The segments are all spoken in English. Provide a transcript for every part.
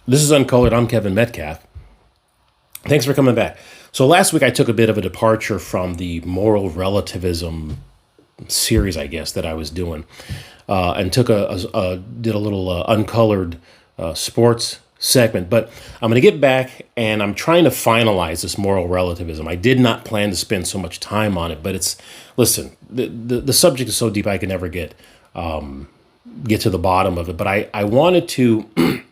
This is Uncolored. I'm Kevin Metcalf. Thanks for coming back. So last week I took a bit of a departure from the moral relativism series, I guess, that I was doing, and did a little uncolored sports segment. But I'm going to get back, and I'm trying to finalize this moral relativism. I did not plan to spend so much time on it, but listen, the subject is so deep I can never get to the bottom of it. But I wanted to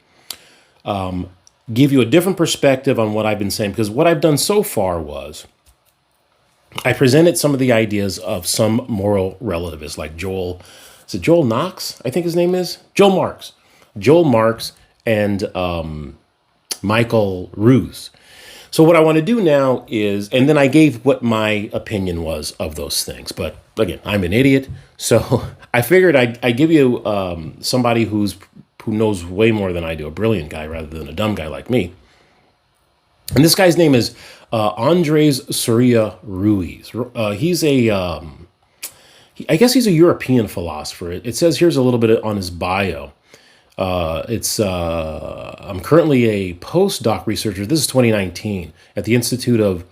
give you a different perspective on what I've been saying, because what I've done so far was I presented some of the ideas of some moral relativists like Joel Knox? I think his name is? Joel Marx and Michael Ruse. So what I want to do now is, and then I gave what my opinion was of those things. But again, I'm an idiot. So I figured I'd give you somebody who knows way more than I do, a brilliant guy rather than a dumb guy like me. And this guy's name is Andres Soria Ruiz. He's I guess he's a European philosopher. It says here's a little bit on his bio. I'm currently a postdoc researcher. This is 2019 at the Institute of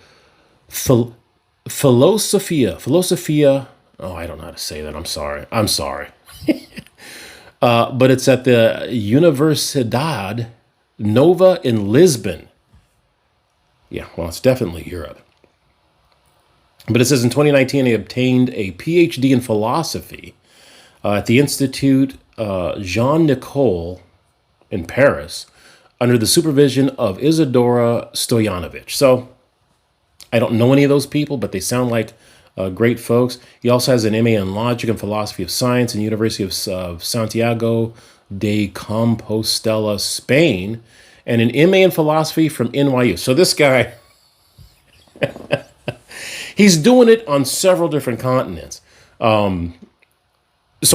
Philosophia. Oh, I don't know how to say that. I'm sorry. But it's at the Universidad Nova in Lisbon. Yeah, well, it's definitely Europe. But it says in 2019, he obtained a PhD in philosophy at the Institute Jean Nicole in Paris under the supervision of Isidora Stojanovic. So I don't know any of those people, but they sound like great folks. He also has an MA in Logic and Philosophy of Science in the University of Santiago de Compostela, Spain, and an MA in Philosophy from NYU. So this guy, he's doing it on several different continents. So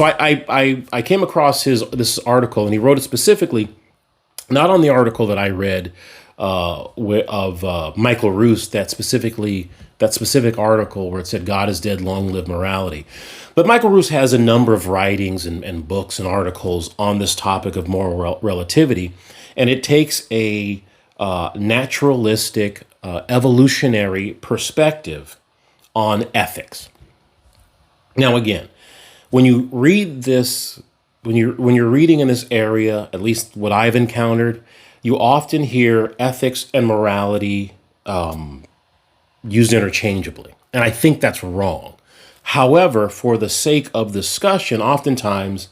I came across this article, and he wrote it specifically, not on the article that I read of Michael Ruse, that specific article where it said God is dead, long live morality. But Michael Ruse has a number of writings and books and articles on this topic of moral relativity, and it takes a naturalistic, evolutionary perspective on ethics. Now, again, when you read this, when you're reading in this area, at least what I've encountered, you often hear ethics and morality used interchangeably. And I think that's wrong. However, for the sake of discussion, oftentimes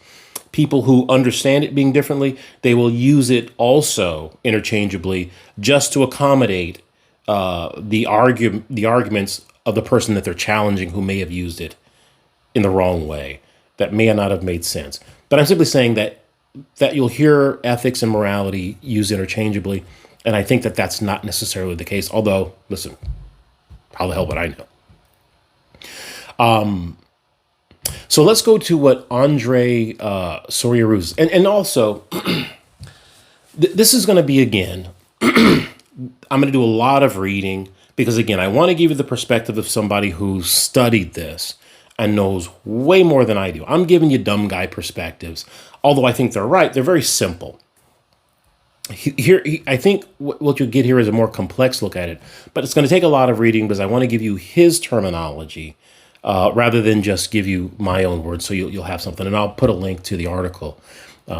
people who understand it being differently, they will use it also interchangeably just to accommodate the arguments of the person that they're challenging, who may have used it in the wrong way, that may not have made sense. But I'm simply saying that you'll hear ethics and morality used interchangeably, and I think that that's not necessarily the case. Although, listen, how the hell would I know? So let's go to what Andres Soria Ruiz, and also, this is going to be, again, I'm going to do a lot of reading, because, again, I want to give you the perspective of somebody who studied this and knows way more than I do. I'm giving you dumb guy perspectives, although I think they're right. They're very simple. I think what you'll get here is a more complex look at it, but it's going to take a lot of reading, because I want to give you his terminology rather than just give you my own words, so you'll have something. And I'll put a link to the article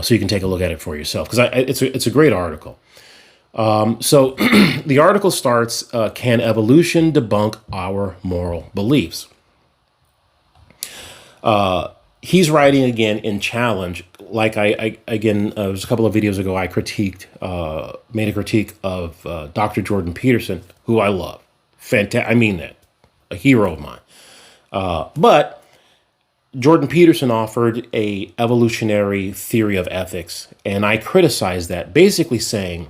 so you can take a look at it for yourself, because it's a great article. So the article starts, can evolution debunk our moral beliefs? He's writing again in challenge. Like it was a couple of videos ago, I made a critique of Dr. Jordan Peterson, who I love. I mean that, a hero of mine. But Jordan Peterson offered a evolutionary theory of ethics, and I criticized that, basically saying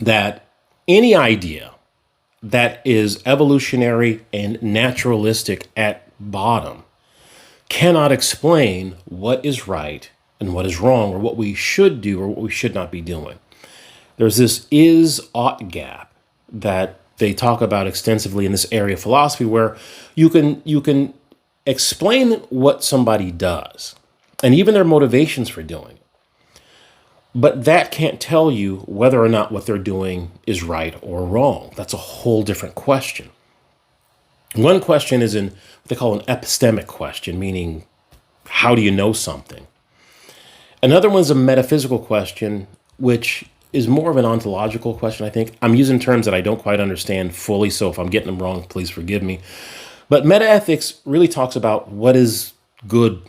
that any idea that is evolutionary and naturalistic at bottom cannot explain what is right and what is wrong, or what we should do or what we should not be doing. There's this is-ought gap that they talk about extensively in this area of philosophy, where you can explain what somebody does and even their motivations for doing it. But that can't tell you whether or not what they're doing is right or wrong. That's a whole different question. One question is in what they call an epistemic question, meaning how do you know something? Another one's a metaphysical question, which is more of an ontological question, I think. I'm using terms that I don't quite understand fully, so if I'm getting them wrong, please forgive me. But metaethics really talks about what is good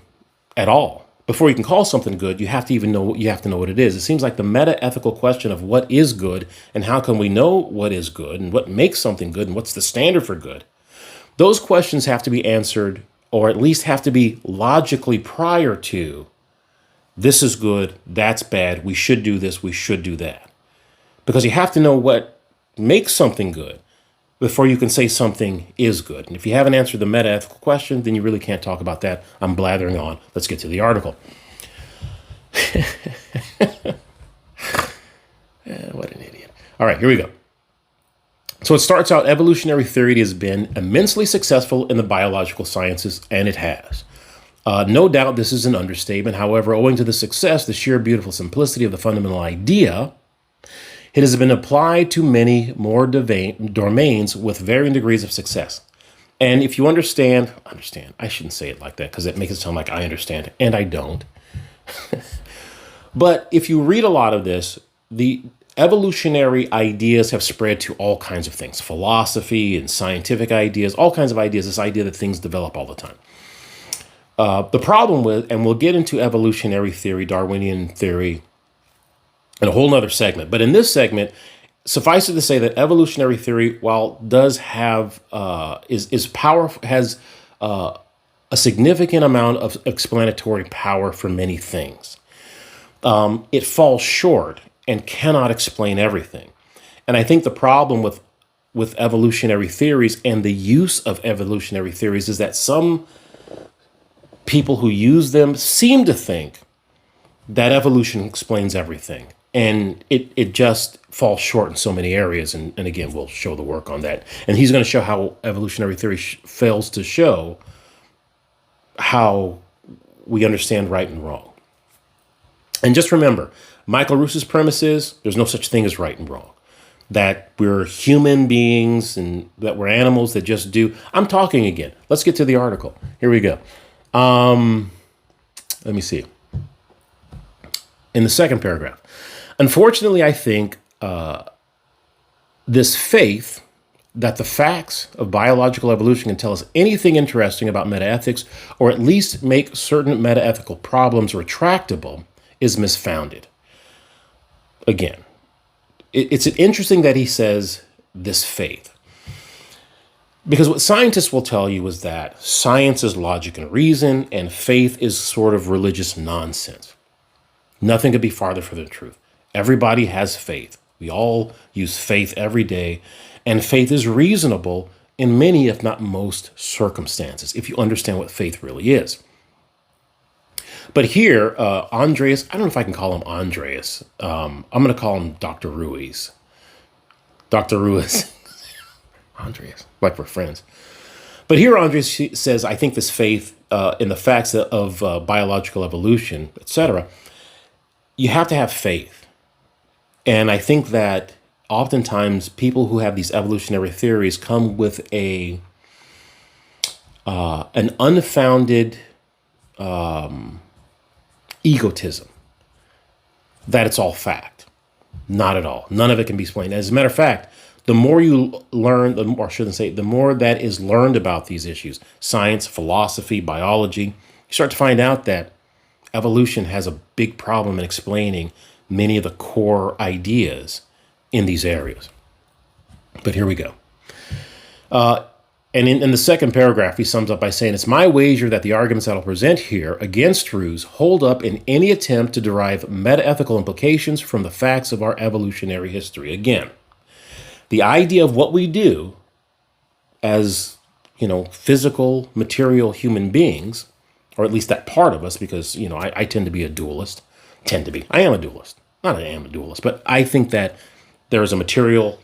at all. Before you can call something good, you have to know what it is. It seems like the meta-ethical question of what is good and how can we know what is good and what makes something good and what's the standard for good. Those questions have to be answered, or at least have to be logically prior to this is good, that's bad, we should do this, we should do that. Because you have to know what makes something good before you can say something is good. And if you haven't answered the meta-ethical question, then you really can't talk about that. I'm blathering on. Let's get to the article. What an idiot. All right, here we go. So it starts out, evolutionary theory has been immensely successful in the biological sciences, and it has. No doubt this is an understatement. However, owing to the success, the sheer beautiful simplicity of the fundamental idea, it has been applied to many more domains with varying degrees of success. And if you understand, I shouldn't say it like that because it makes it sound like I understand, and I don't. But if you read a lot of this, the evolutionary ideas have spread to all kinds of things, philosophy and scientific ideas, all kinds of ideas, this idea that things develop all the time. The problem with, and we'll get into evolutionary theory, Darwinian theory, in a whole nother segment. But in this segment, suffice it to say that evolutionary theory, while does have is powerful, has a significant amount of explanatory power for many things. It falls short and cannot explain everything. And I think the problem with evolutionary theories and the use of evolutionary theories is that some people who use them seem to think that evolution explains everything. And it just falls short in so many areas. And again, we'll show the work on that. And he's going to show how evolutionary theory fails to show how we understand right and wrong. And just remember, Michael Ruse's premise is there's no such thing as right and wrong. That we're human beings and that we're animals that just do. I'm talking again. Let's get to the article. Here we go. Let me see. In the second paragraph. Unfortunately, I think this faith that the facts of biological evolution can tell us anything interesting about metaethics, or at least make certain metaethical problems retractable, is misfounded. Again, it's interesting that he says this faith. Because what scientists will tell you is that science is logic and reason, and faith is sort of religious nonsense. Nothing could be farther from the truth. Everybody has faith. We all use faith every day, and faith is reasonable in many, if not most, circumstances, if you understand what faith really is. But here, Andres, I don't know if I can call him Andres. I'm going to call him Dr. Ruiz. Dr. Ruiz. Andres, like we're friends. But here Andres says, I think this faith in the facts of biological evolution, etc., you have to have faith. And I think that oftentimes people who have these evolutionary theories come with an unfounded egotism that it's all fact. Not at all. None of it can be explained. As a matter of fact, the more you learn, the more that is learned about these issues, science, philosophy, biology, you start to find out that evolution has a big problem in explaining many of the core ideas in these areas. But here we go. And in the second paragraph, he sums up by saying, it's my wager that the arguments that I'll present here against Ruse hold up in any attempt to derive metaethical implications from the facts of our evolutionary history. Again, the idea of what we do as, physical, material human beings, or at least that part of us, because, I tend to be a dualist. I am a dualist. Not I am a dualist, but I think that there is a material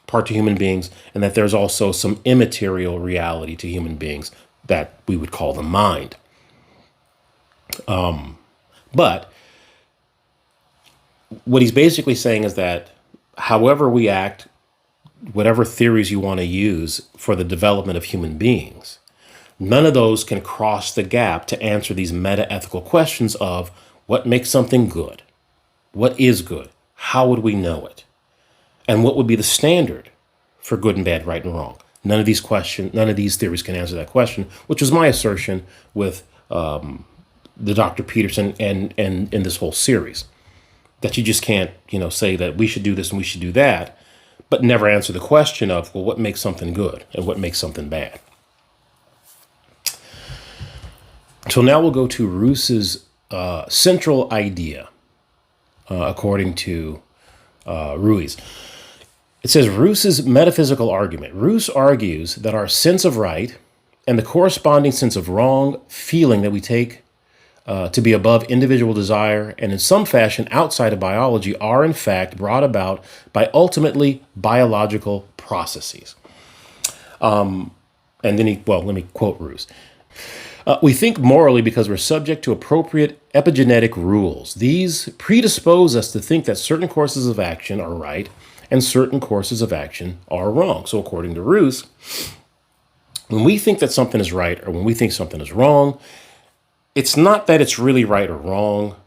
part to human beings and that there's also some immaterial reality to human beings that we would call the mind. But what he's basically saying is that however we act, whatever theories you want to use for the development of human beings, none of those can cross the gap to answer these meta-ethical questions of what makes something good, what is good, how would we know it, and what would be the standard for good and bad, right and wrong. None of these theories can answer that question, which was my assertion with the Dr. Peterson and in this whole series, that you just can't, say that we should do this and we should do that, but never answer the question of, well, what makes something good and what makes something bad. So now we'll go to Ruse's central idea, according to Ruiz. It says Ruse's metaphysical argument. Ruse argues that our sense of right and the corresponding sense of wrong feeling that we take to be above individual desire and in some fashion outside of biology are in fact brought about by ultimately biological processes. And then let me quote Ruse. We think morally because we're subject to appropriate epigenetic rules. These predispose us to think that certain courses of action are right and certain courses of action are wrong. So according to Ruse, when we think that something is right or when we think something is wrong, it's not that it's really right or wrong.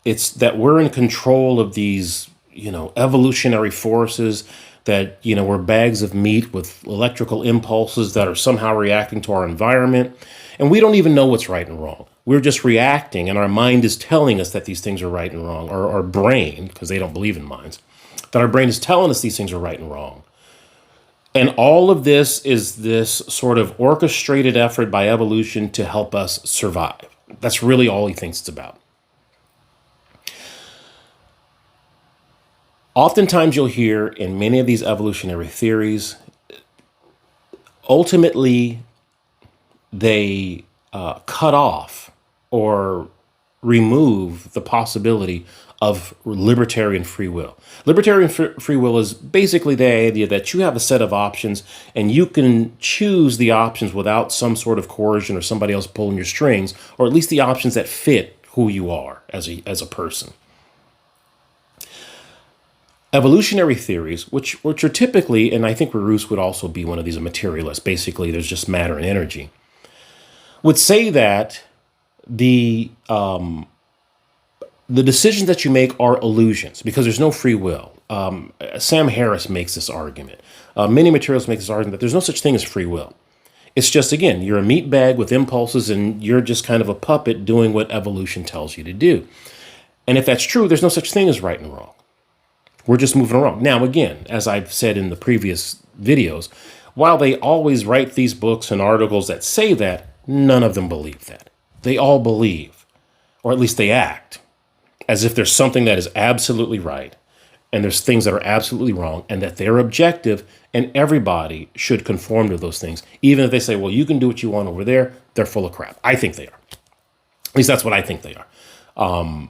It's that we're in control of these, evolutionary forces that, we're bags of meat with electrical impulses that are somehow reacting to our environment. And we don't even know what's right and wrong. We're just reacting, and our mind is telling us that these things are right and wrong, or our brain, because they don't believe in minds, that our brain is telling us these things are right and wrong. And all of this is this sort of orchestrated effort by evolution to help us survive. That's really all he thinks it's about. Oftentimes you'll hear in many of these evolutionary theories, ultimately they cut off or remove the possibility of libertarian free will. Libertarian free will is basically the idea that you have a set of options and you can choose the options without some sort of coercion or somebody else pulling your strings, or at least the options that fit who you are as a person. Evolutionary theories, which are typically, and I think Ruse would also be one of these, a materialist, basically there's just matter and energy, would say that the decisions that you make are illusions because there's no free will. Sam Harris makes this argument. Many materialists make this argument that there's no such thing as free will. It's just, again, you're a meat bag with impulses and you're just kind of a puppet doing what evolution tells you to do. And if that's true, there's no such thing as right and wrong. We're just moving around. Now, again, as I've said in the previous videos, while they always write these books and articles that say that, none of them believe that. They all believe, or at least they act, as if there's something that is absolutely right and there's things that are absolutely wrong and that they're objective and everybody should conform to those things. Even if they say, well, you can do what you want over there, they're full of crap. I think they are. At least that's what I think they are.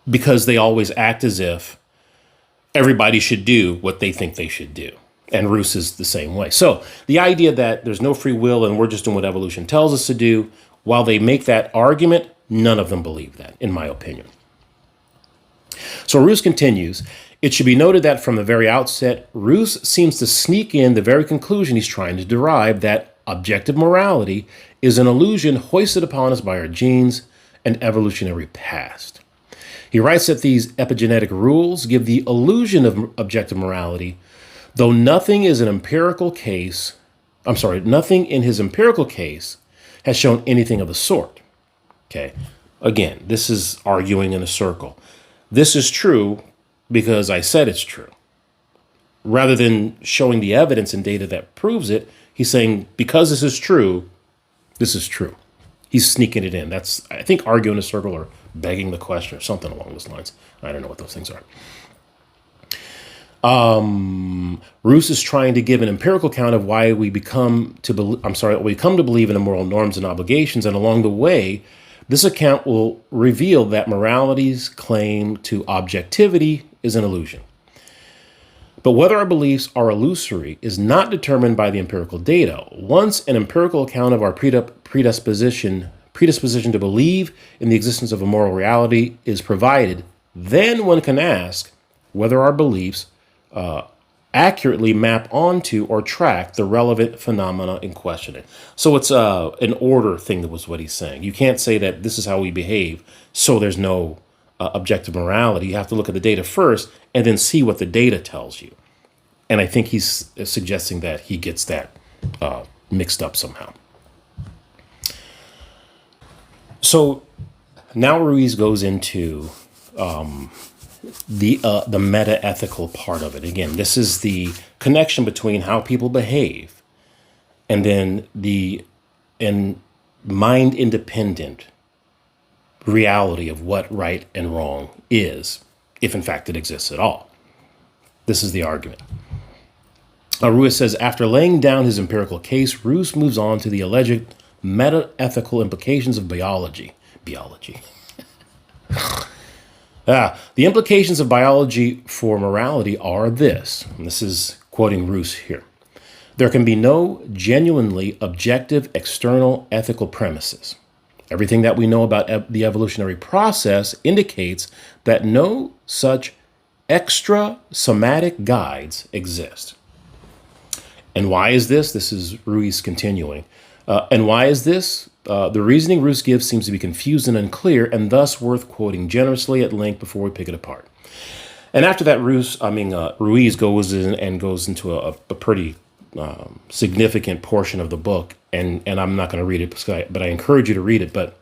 Because they always act as if everybody should do what they think they should do. And Ruse is the same way. So the idea that there's no free will and we're just doing what evolution tells us to do, while they make that argument, none of them believe that, in my opinion. So Ruse continues, it should be noted that from the very outset, Ruse seems to sneak in the very conclusion he's trying to derive, that objective morality is an illusion hoisted upon us by our genes and evolutionary past. He writes that these epigenetic rules give the illusion of objective morality, though nothing in his empirical case has shown anything of the sort. Okay, again, this is arguing in a circle. This is true because I said it's true. Rather than showing the evidence and data that proves it, he's saying because this is true, this is true. He's sneaking it in. That's, I think, arguing in a circle or begging the question or something along those lines. I don't know what those things are. Ruse is trying to give an empirical account of why we come to believe in the moral norms and obligations, and along the way, this account will reveal that morality's claim to objectivity is an illusion. But whether our beliefs are illusory is not determined by the empirical data. Once an empirical account of our predisposition to believe in the existence of a moral reality is provided, then one can ask whether our beliefs accurately map onto or track the relevant phenomena in questioning. So it's an order thing, that was what he's saying. You can't say that this is how we behave, so there's no objective morality. You have to look at the data first and then see what the data tells you. And I think he's suggesting that he gets that mixed up somehow. So now Ruiz goes into the meta-ethical part of it. Again, this is the connection between how people behave and then the mind-independent reality of what right and wrong is, if in fact it exists at all. This is the argument. Ruiz says, after laying down his empirical case, Ruse moves on to the alleged meta-ethical implications of biology. The implications of biology for morality are this, and this is quoting Ruse here. There can be no genuinely objective external ethical premises. Everything that we know about the evolutionary process indicates that no such extra somatic guides exist. And why is this? This is Ruiz continuing. And why is this? The reasoning Ruse gives seems to be confused and unclear, and thus worth quoting generously at length before we pick it apart. And after that, Ruiz goes into a pretty significant portion of the book, and I'm not going to read it, but I encourage you to read it. But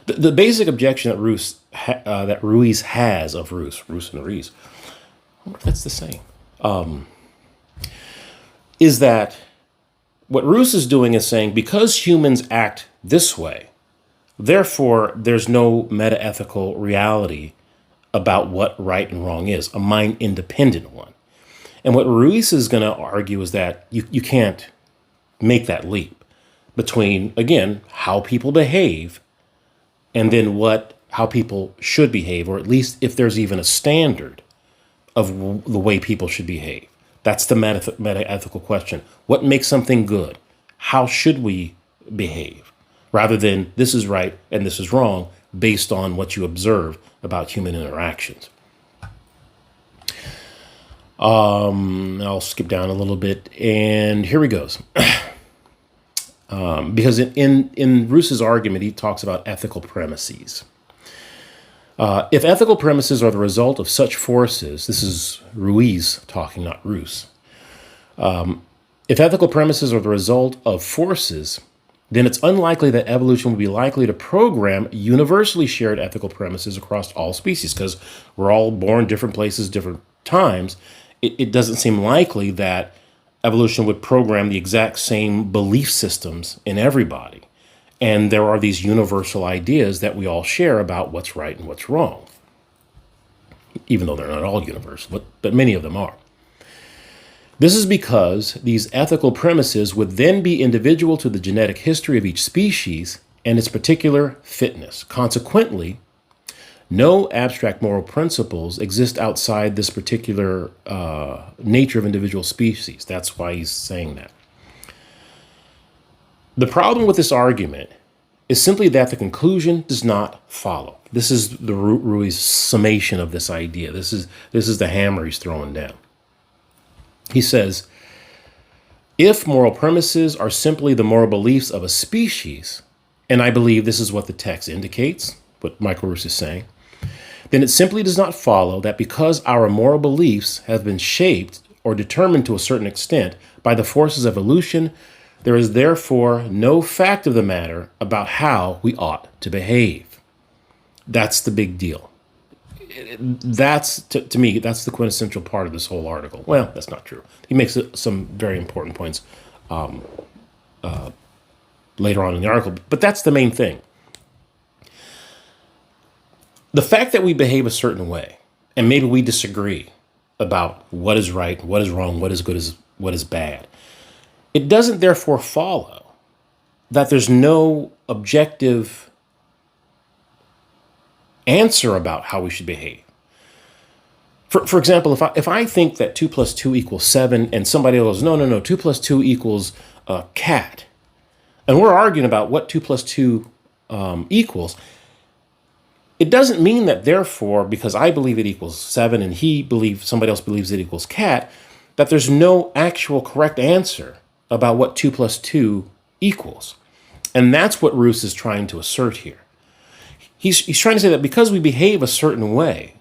the basic objection that Ruiz has of Ruse and Ruiz, I wonder if that's the same, is that what Ruse is doing is saying, because humans act this way, therefore there's no meta-ethical reality about what right and wrong is, a mind-independent one. And what Ruiz is going to argue is that you can't make that leap between, again, how people behave and then how people should behave, or at least if there's even a standard of the way people should behave. That's the meta-ethical question. What makes something good? How should we behave? Rather than this is right and this is wrong based on what you observe about human interactions. I'll skip down a little bit, and here he goes. Because in Ruse's argument, he talks about ethical premises. If ethical premises are the result of such forces, this is Ruiz talking, not Ruse. If ethical premises are the result of forces, then it's unlikely that evolution would be likely to program universally shared ethical premises across all species, because we're all born different places, different times. It doesn't seem likely that evolution would program the exact same belief systems in everybody. And there are these universal ideas that we all share about what's right and what's wrong, even though they're not all universal, but many of them are. This is because these ethical premises would then be individual to the genetic history of each species and its particular fitness. Consequently, no abstract moral principles exist outside this particular nature of individual species. That's why he's saying that. The problem with this argument is simply that the conclusion does not follow. This is the Ruiz summation of this idea. This is the hammer he's throwing down. He says, if moral premises are simply the moral beliefs of a species, and I believe this is what the text indicates, what Michael Ruse is saying, then it simply does not follow that because our moral beliefs have been shaped or determined to a certain extent by the forces of evolution, there is therefore no fact of the matter about how we ought to behave. That's the big deal. That's, to me, that's the quintessential part of this whole article. Well, that's not true. He makes some very important points later on in the article, but that's the main thing. The fact that we behave a certain way, and maybe we disagree about what is right, what is wrong, what is good, what is bad, it doesn't therefore follow that there's no objective answer about how we should behave. For example, if I think that 2 + 2 = 7, and somebody else goes, no, 2 + 2 = cat, and we're arguing about what 2 + 2 equals, It doesn't mean that therefore, because I believe it equals 7 and somebody else believes it equals cat, that there's no actual correct answer about what 2 plus 2 equals. And that's what Ruse is trying to assert here. He's trying to say that because we behave a certain way,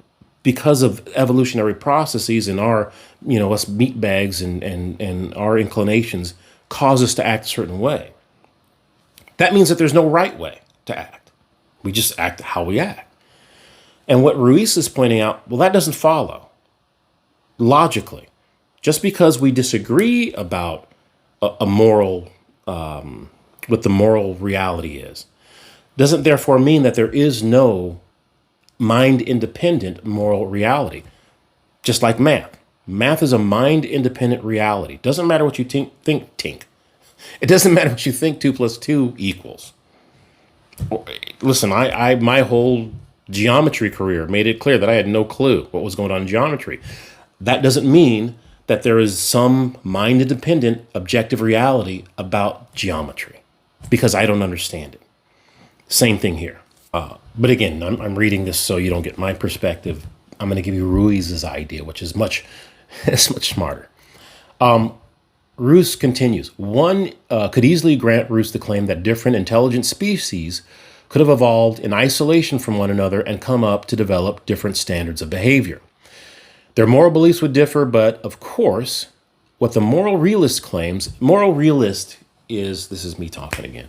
because of evolutionary processes and our, us meat bags and our inclinations cause us to act a certain way, that means that there's no right way to act. We just act how we act. And what Ruiz is pointing out, well, that doesn't follow logically. Just because we disagree about a moral, what the moral reality is, doesn't therefore mean that there is no mind-independent moral reality. Just like math. Math is a mind-independent reality. Doesn't matter what you think. It doesn't matter what you think 2 plus 2 equals. Listen, I my whole geometry career made it clear that I had no clue what was going on in geometry. That doesn't mean that there is some mind-independent objective reality about geometry because I don't understand it. Same thing here. But again, I'm reading this so you don't get my perspective. I'm going to give you Ruiz's idea, which is much smarter. Ruse continues. One could easily grant Ruse the claim that different intelligent species could have evolved in isolation from one another and come up to develop different standards of behavior. Their moral beliefs would differ, but of course, what the moral realist claims, moral realist is, this is me talking again,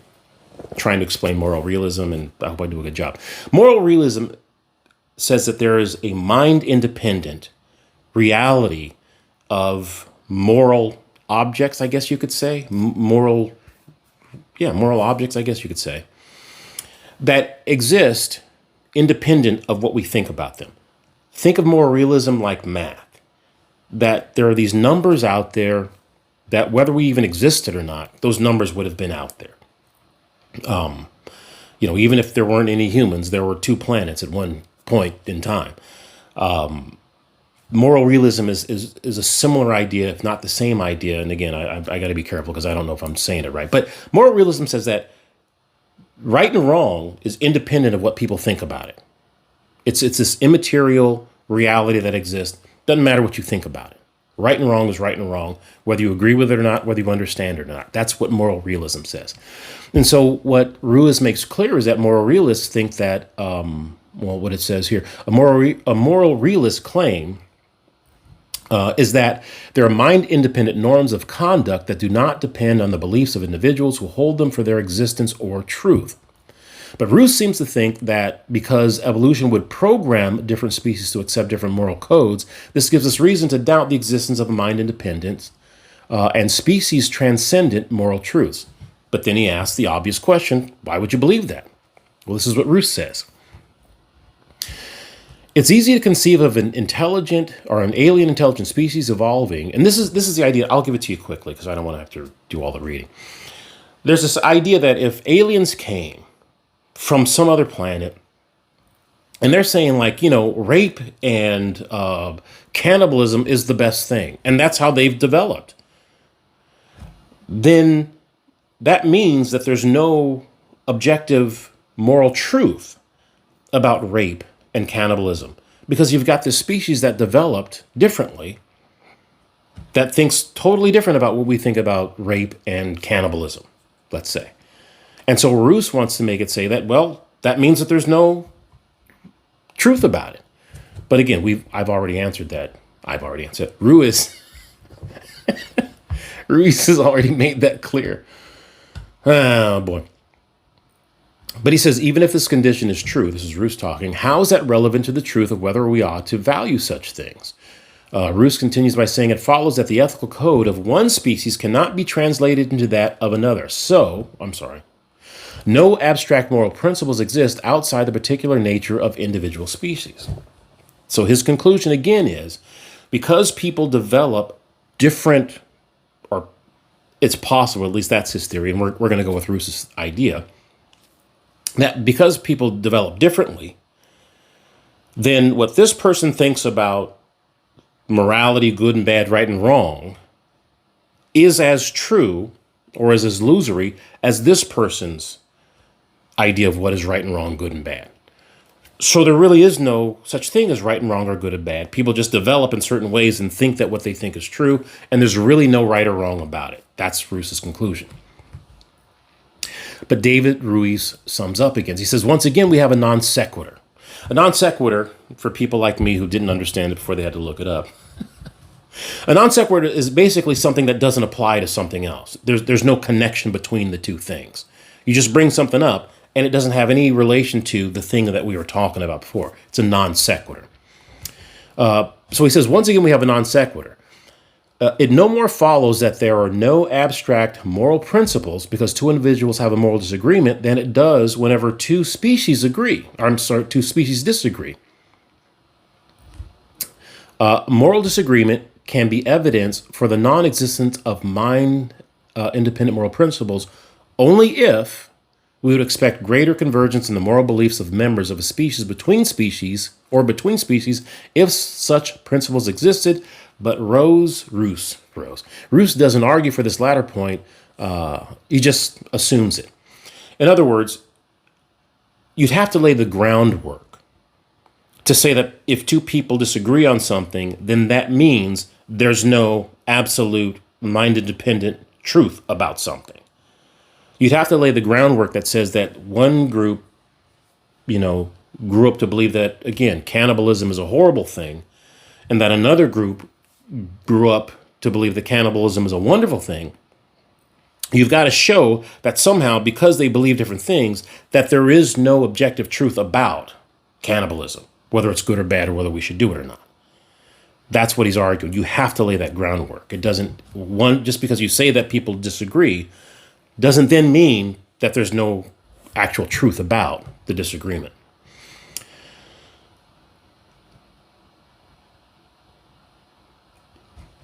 trying to explain moral realism, and I hope I do a good job. Moral realism says that there is a mind-independent reality of moral objects, I guess you could say, moral objects, I guess you could say, that exist independent of what we think about them. Think of moral realism like math, that there are these numbers out there that whether we even existed or not, those numbers would have been out there. Even if there weren't any humans, there were 2 planets at one point in time. Moral realism is a similar idea, if not the same idea. And again, I got to be careful because I don't know if I'm saying it right. But moral realism says that right and wrong is independent of what people think about it. It's this immaterial reality that exists. Doesn't matter what you think about it. Right and wrong is right and wrong, whether you agree with it or not, whether you understand it or not. That's what moral realism says. And so what Ruiz makes clear is that moral realists think that, what it says here, a moral realist claim is that there are mind-independent norms of conduct that do not depend on the beliefs of individuals who hold them for their existence or truth. But Ruse seems to think that because evolution would program different species to accept different moral codes, this gives us reason to doubt the existence of a mind-independent and species-transcendent moral truths. But then he asks the obvious question, why would you believe that? Well, this is what Ruse says. It's easy to conceive of an intelligent or an alien intelligent species evolving, and this is the idea. I'll give it to you quickly because I don't want to have to do all the reading. There's this idea that if aliens came from some other planet, and they're saying rape and cannibalism is the best thing, and that's how they've developed, then that means that there's no objective moral truth about rape and cannibalism, because you've got this species that developed differently that thinks totally different about what we think about rape and cannibalism, let's say. And so Ruse wants to make it say that, well, that means that there's no truth about it. But again, I've already answered that. Ruiz has already made that clear. Oh, boy. But he says, even if this condition is true, this is Ruse talking, how is that relevant to the truth of whether we ought to value such things? Ruse continues by saying, it follows that the ethical code of one species cannot be translated into that of another. No abstract moral principles exist outside the particular nature of individual species. So his conclusion again is, because people develop different, or it's possible, at least that's his theory, and we're going to go with Ruse's idea, that because people develop differently, then what this person thinks about morality, good and bad, right and wrong, is as true or is as illusory as this person's idea of what is right and wrong, good and bad. So there really is no such thing as right and wrong or good and bad. People just develop in certain ways and think that what they think is true, and there's really no right or wrong about it. That's Ruse's conclusion. But David Ruiz sums up again. He says, once again, we have a non sequitur. A non sequitur, for people like me who didn't understand it before they had to look it up, a non sequitur is basically something that doesn't apply to something else. There's no connection between the two things. You just bring something up, and it doesn't have any relation to the thing that we were talking about before. It's a non sequitur. So he says, once again, we have a non sequitur. It no more follows that there are no abstract moral principles because two individuals have a moral disagreement than it does whenever two species two species disagree. Moral disagreement can be evidence for the non-existence of mind-independent moral principles only if we would expect greater convergence in the moral beliefs of members of a species between species if such principles existed. But Ruse doesn't argue for this latter point. He just assumes it. In other words, you'd have to lay the groundwork to say that if two people disagree on something, then that means there's no absolute mind-independent truth about something. You'd have to lay the groundwork that says that one group, grew up to believe that, again, cannibalism is a horrible thing, and that another group grew up to believe that cannibalism is a wonderful thing. You've got to show that somehow, because they believe different things, that there is no objective truth about cannibalism, whether it's good or bad or whether we should do it or not. That's what he's arguing. You have to lay that groundwork. It doesn't, just because you say that people disagree, doesn't then mean that there's no actual truth about the disagreement.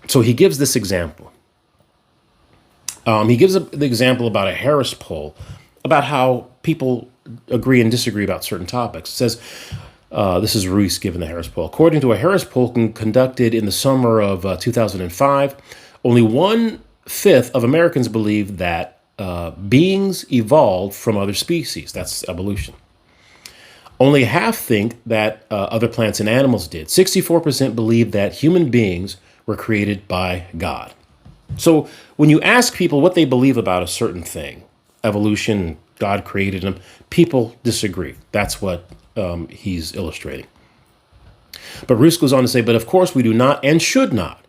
So he gives this example. He gives the example about a Harris poll, about how people agree and disagree about certain topics. It says, this is Ruiz giving the Harris poll. According to a Harris poll conducted in the summer of 2005, only 1/5 of Americans believe that beings evolved from other species. That's evolution. Only half think that other plants and animals did. 64% believe that human beings were created by God. So when you ask people what they believe about a certain thing, evolution, God created them, people disagree. That's what he's illustrating. But Ruse goes on to say, but of course we do not and should not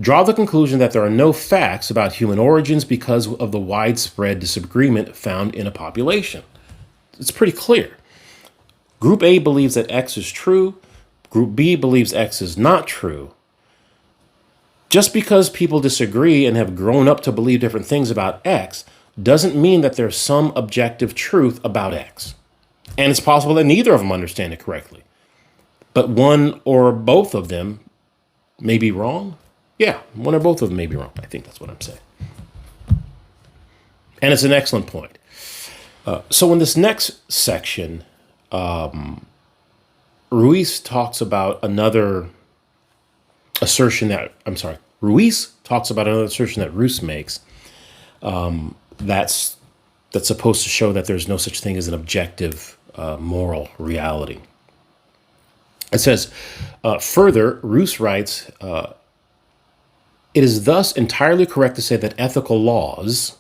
draw the conclusion that there are no facts about human origins because of the widespread disagreement found in a population. It's pretty clear. Group A believes that X is true. Group B believes X is not true. Just because people disagree and have grown up to believe different things about X doesn't mean that there's some objective truth about X. And it's possible that neither of them understand it correctly. But one or both of them may be wrong. Yeah, one or both of them may be wrong. I think that's what I'm saying. And it's an excellent point. So in this next section, Ruiz talks about another assertion that, Ruiz talks about another assertion that Ruse makes that's supposed to show that there's no such thing as an objective moral reality. It says, further, Ruse writes, it is thus entirely correct to say that ethical laws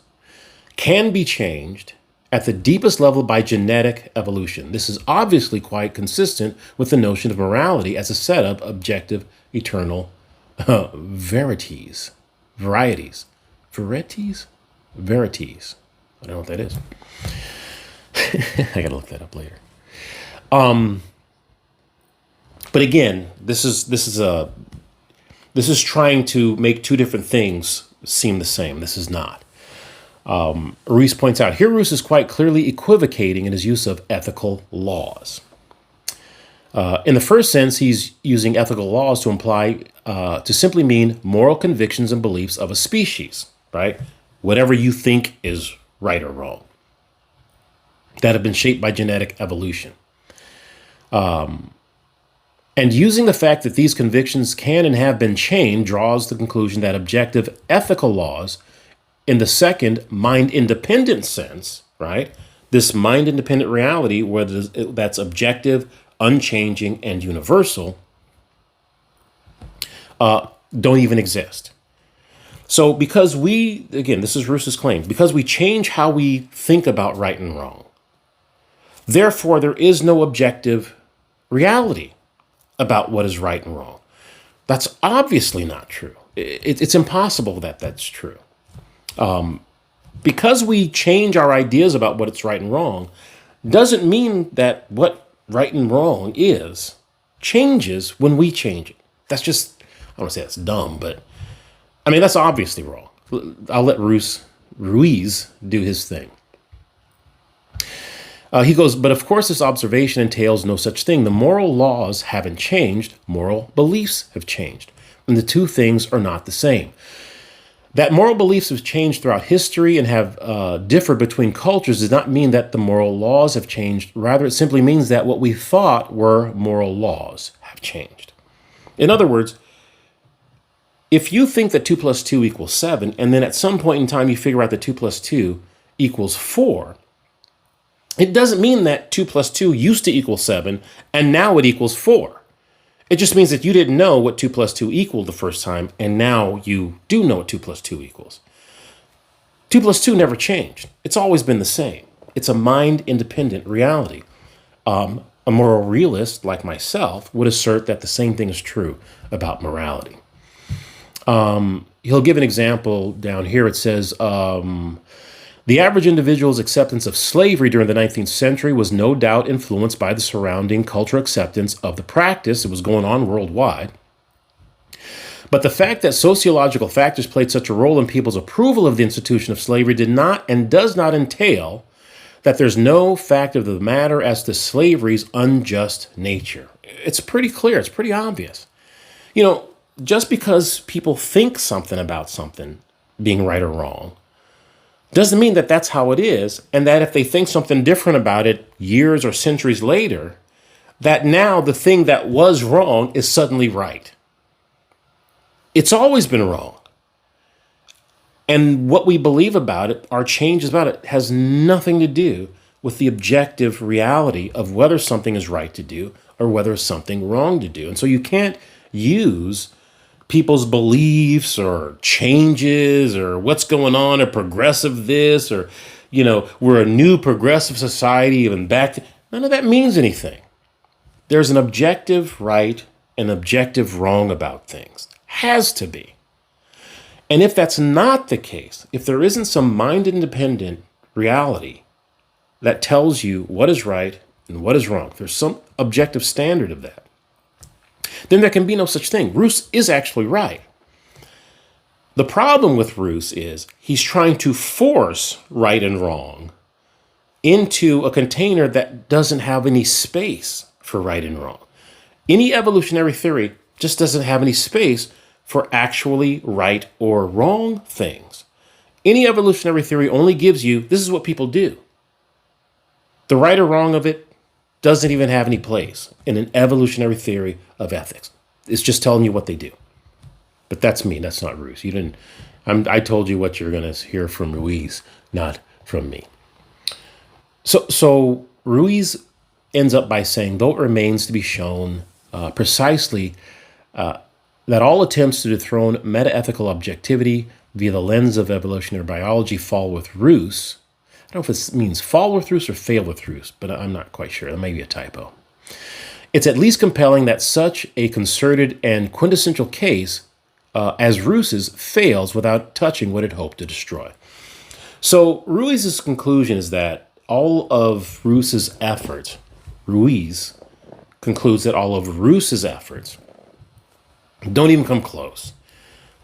can be changed at the deepest level by genetic evolution. This is obviously quite consistent with the notion of morality as a set of objective, eternal varieties. I don't know what that is. I gotta look that up later. But again, this is trying to make two different things seem the same. This is not. Ruiz points out here, Ruse is quite clearly equivocating in his use of ethical laws. In the first sense, he's using ethical laws to imply, to simply mean moral convictions and beliefs of a species, right? Whatever you think is right or wrong, that have been shaped by genetic evolution. And using the fact that these convictions can and have been changed draws the conclusion that objective ethical laws, in the second mind-independent sense, right? This mind-independent reality, where that's objective, unchanging, and universal don't even exist. So because this is Ruse's claim, because we change how we think about right and wrong, therefore there is no objective reality about what is right and wrong. That's obviously not true. It's impossible that that's true. Because we change our ideas about what is right and wrong, doesn't mean that what right and wrong is changes when we change it. That's just, I don't want to say that's dumb, but I mean, that's obviously wrong. I'll let Ruiz do his thing. He goes, but of course this observation entails no such thing. The moral laws haven't changed. Moral beliefs have changed. And the two things are not the same. That moral beliefs have changed throughout history and have differed between cultures does not mean that the moral laws have changed. Rather, it simply means that what we thought were moral laws have changed. In other words, if you think that 2 plus 2 equals 7, and then at some point in time you figure out that 2 plus 2 equals 4, it doesn't mean that 2 plus 2 used to equal 7, and now it equals 4. It just means that you didn't know what 2 plus 2 equaled the first time, and now you do know what 2 plus 2 equals. 2 plus 2 never changed. It's always been the same. It's a mind-independent reality. A moral realist, like myself, would assert that the same thing is true about morality. He'll give an example down here. It says, the average individual's acceptance of slavery during the 19th century was no doubt influenced by the surrounding cultural acceptance of the practice. It was going on worldwide. But the fact that sociological factors played such a role in people's approval of the institution of slavery did not and does not entail that there's no fact of the matter as to slavery's unjust nature. It's pretty clear. It's pretty obvious. You know, just because people think something about something being right or wrong doesn't mean that that's how it is, and that if they think something different about it years or centuries later, that now the thing that was wrong is suddenly right. It's always been wrong. And what we believe about it, our changes about it, has nothing to do with the objective reality of whether something is right to do or whether it's something wrong to do. And so you can't use people's beliefs or changes or what's going on or progressive this or, you know, we're a new progressive society even back to, none of that means anything. There's an objective right and objective wrong about things. Has to be. And if that's not the case, if there isn't some mind-independent reality that tells you what is right and what is wrong, if there's some objective standard of that, then there can be no such thing. Ruse is actually right. The problem with Ruse is he's trying to force right and wrong into a container that doesn't have any space for right and wrong. Any evolutionary theory just doesn't have any space for actually right or wrong things. Any evolutionary theory only gives you, this is what people do. The right or wrong of it doesn't even have any place in an evolutionary theory of ethics. It's just telling you what they do. But that's me. That's not Ruse. I told you what you're going to hear from Ruiz, not from me. So Ruiz ends up by saying, though it remains to be shown precisely that all attempts to dethrone metaethical objectivity via the lens of evolutionary biology fall with Ruse. I don't know if it means fall with Ruse or fail with Ruse, but I'm not quite sure. That may be a typo. It's at least compelling that such a concerted and quintessential case as Ruse's fails without touching what it hoped to destroy. So Ruiz's conclusion is that all of Ruse's efforts, Ruiz concludes that all of Ruse's efforts don't even come close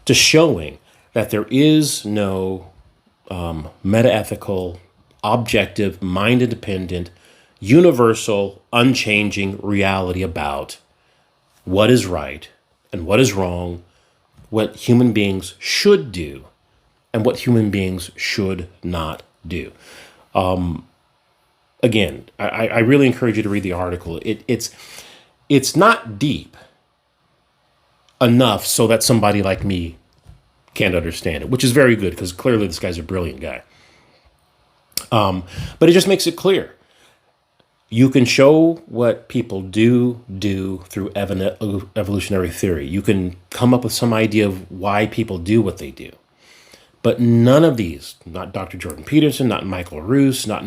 to showing that there is no metaethical, objective, mind-independent, universal, unchanging reality about what is right and what is wrong, what human beings should do, and what human beings should not do. Again, I really encourage you to read the article. It's not deep enough so that somebody like me can't understand it, which is very good because clearly this guy's a brilliant guy. But it just makes it clear. You can show what people do through evolutionary theory. You can come up with some idea of why people do what they do. But none of these, not Dr. Jordan Peterson, not Michael Ruse, not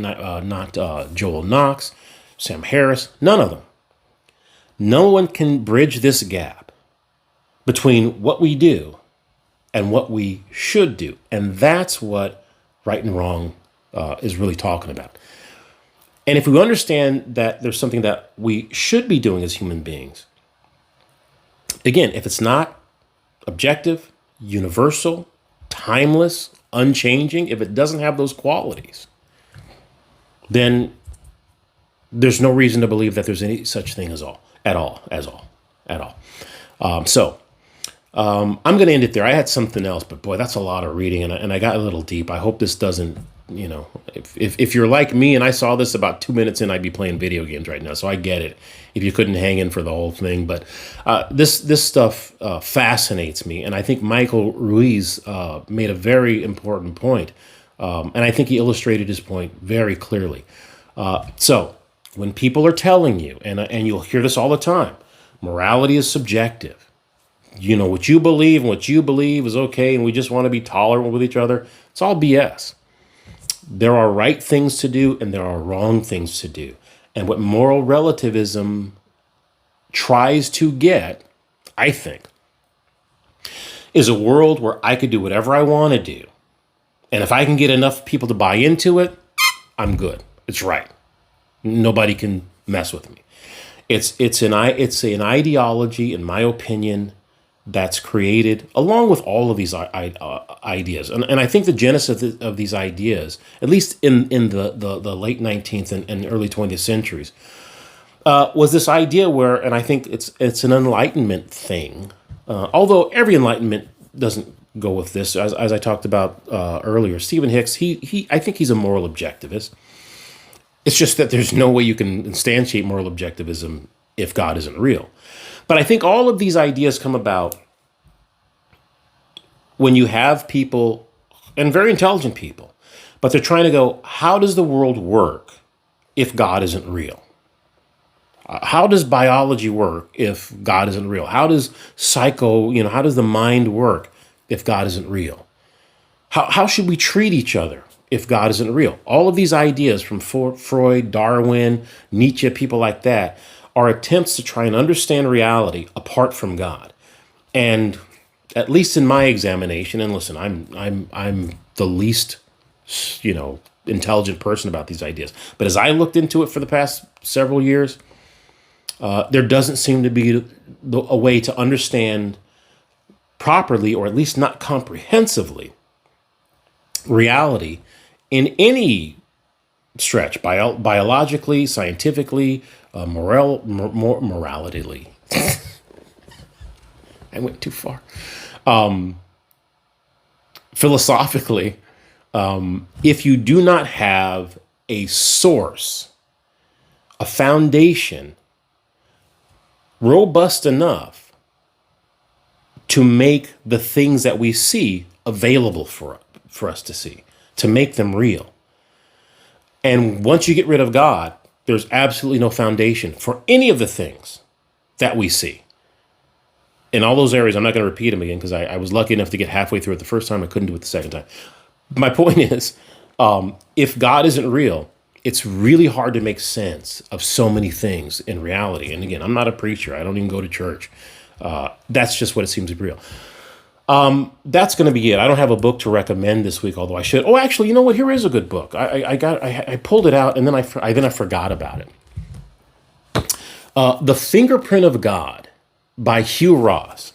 Joel Knox, Sam Harris, none of them. No one can bridge this gap between what we do and what we should do. And that's what right and wrong is really talking about. And if we understand that there's something that we should be doing as human beings, again, if it's not objective, universal, timeless, unchanging, if it doesn't have those qualities, then there's no reason to believe that there's any such thing at all. I'm going to end it there. I had something else, but boy, that's a lot of reading, and I got a little deep. I hope this doesn't, if you're like me and I saw this about 2 minutes in, I'd be playing video games right now. So I get it if you couldn't hang in for the whole thing. But this stuff fascinates me, and I think Michael Ruiz made a very important point, and I think he illustrated his point very clearly. So when people are telling you, and you'll hear this all the time, morality is subjective. What you believe and what you believe is okay, and we just want to be tolerant with each other. It's all BS. There are right things to do and there are wrong things to do. And what moral relativism tries to get, I think, is a world where I could do whatever I want to do. And if I can get enough people to buy into it, I'm good. It's right. Nobody can mess with me. It's an ideology, in my opinion, that's created along with all of these ideas. And I think the genesis of these ideas, at least in the late 19th and early 20th centuries, was this idea where, and I think it's an Enlightenment thing, although every Enlightenment doesn't go with this, as I talked about earlier. Stephen Hicks, I think he's a moral objectivist. It's just that there's no way you can instantiate moral objectivism if God isn't real. But I think all of these ideas come about when you have people, and very intelligent people, but they're trying to go, how does the world work if God isn't real? How does biology work if God isn't real? How does how does the mind work if God isn't real? How should we treat each other if God isn't real? All of these ideas from Freud, Darwin, Nietzsche, people like that, are attempts to try and understand reality apart from God. And at least in my examination, and listen, I'm the least, intelligent person about these ideas. But as I looked into it for the past several years, there doesn't seem to be a way to understand properly, or at least not comprehensively, reality in any stretch, biologically, scientifically, morality. I went too far. Philosophically, if you do not have a source, a foundation robust enough to make the things that we see available for us to see, to make them real. And once you get rid of God, there's absolutely no foundation for any of the things that we see. In all those areas, I'm not going to repeat them again because I was lucky enough to get halfway through it the first time. I couldn't do it the second time. My point is, if God isn't real, it's really hard to make sense of so many things in reality. And again, I'm not a preacher. I don't even go to church. That's just what it seems to be real. That's going to be it. I don't have a book to recommend this week, although I should. Oh, actually, you know what? Here is a good book. I pulled it out and then I forgot about it. The Fingerprint of God by Hugh Ross.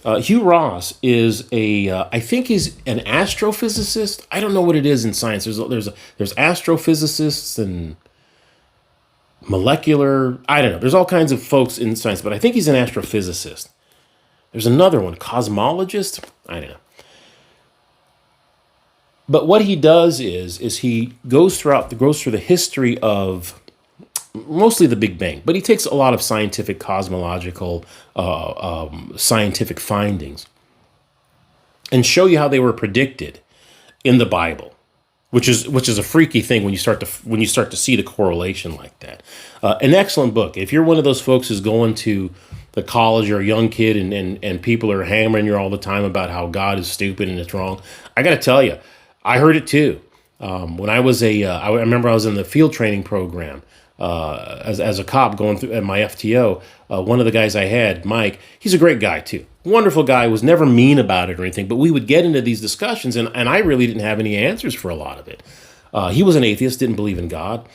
Hugh Ross is I think he's an astrophysicist. I don't know what it is in science. There's astrophysicists and molecular. I don't know. There's all kinds of folks in science, but I think he's an astrophysicist. There's another one, cosmologist. I don't know. But what he does is he goes through the history of mostly the Big Bang, but he takes a lot of scientific, cosmological, scientific findings and show you how they were predicted in the Bible, which is a freaky thing when you start to see the correlation like that. An excellent book. If you're one of those folks who's going to the college or a young kid and people are hammering you all the time about how God is stupid and it's wrong, I got to tell you, I heard it too. When I was I remember I was in the field training program as a cop going through at my FTO. One of the guys I had, Mike, he's a great guy too. Wonderful guy, was never mean about it or anything, but we would get into these discussions and I really didn't have any answers for a lot of it. He was an atheist, didn't believe in God.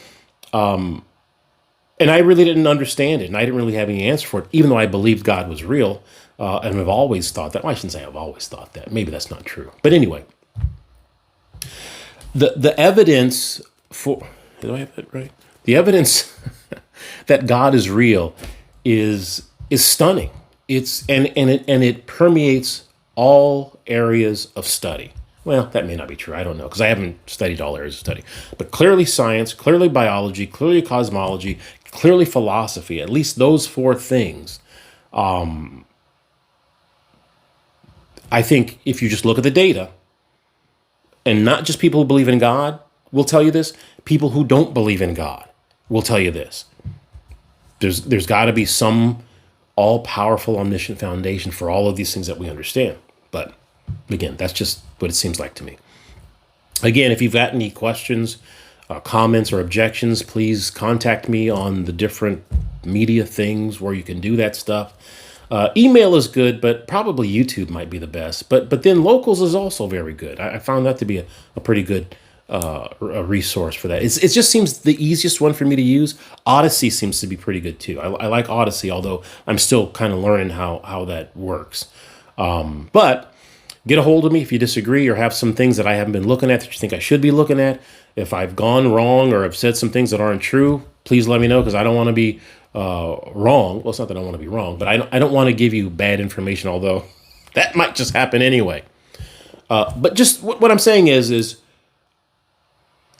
And I really didn't understand it, and I didn't really have any answer for it, even though I believed God was real, and I've always thought that. Well, I shouldn't say I've always thought that. Maybe that's not true. But anyway, the evidence for... Did I have that right? The evidence that God is real is stunning. It permeates all areas of study. Well, that may not be true. I don't know, because I haven't studied all areas of study. But clearly science, clearly biology, clearly cosmology, clearly philosophy, at least those four things. I think if you just look at the data, and not just people who believe in God will tell you this, people who don't believe in God will tell you this. There's got to be some all-powerful, omniscient foundation for all of these things that we understand. But again, that's just what it seems like to me. Again, if you've got any questions, comments, or objections, please contact me on the different media things where you can do that stuff. Email is good, but probably YouTube might be the best. But then Locals is also very good. I found that to be a pretty good a resource for that. It just seems the easiest one for me to use. Odyssey seems to be pretty good too. I like Odyssey, although I'm still kind of learning how that works. But get a hold of me if you disagree or have some things that I haven't been looking at that you think I should be looking at. If I've gone wrong or have said some things that aren't true, please let me know, because I don't want to be wrong. Well, it's not that I want to be wrong, but I don't want to give you bad information, although that might just happen anyway. But just what I'm saying is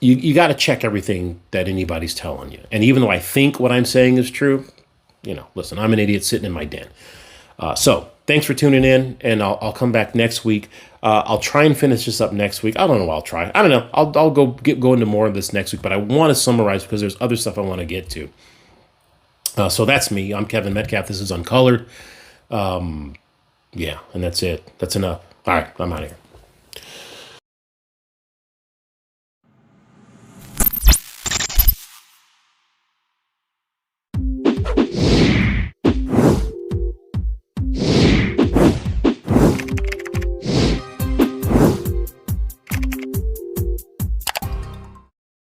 you got to check everything that anybody's telling you. And even though I think what I'm saying is true, listen, I'm an idiot sitting in my den. So thanks for tuning in, and I'll come back next week. I'll try and finish this up next week. I don't know what I'll try. I don't know. I'll go into more of this next week, but I want to summarize because there's other stuff I want to get to. So that's me. I'm Kevin Metcalf. This is Uncolored. Yeah, and that's it. That's enough. All right, I'm out of here.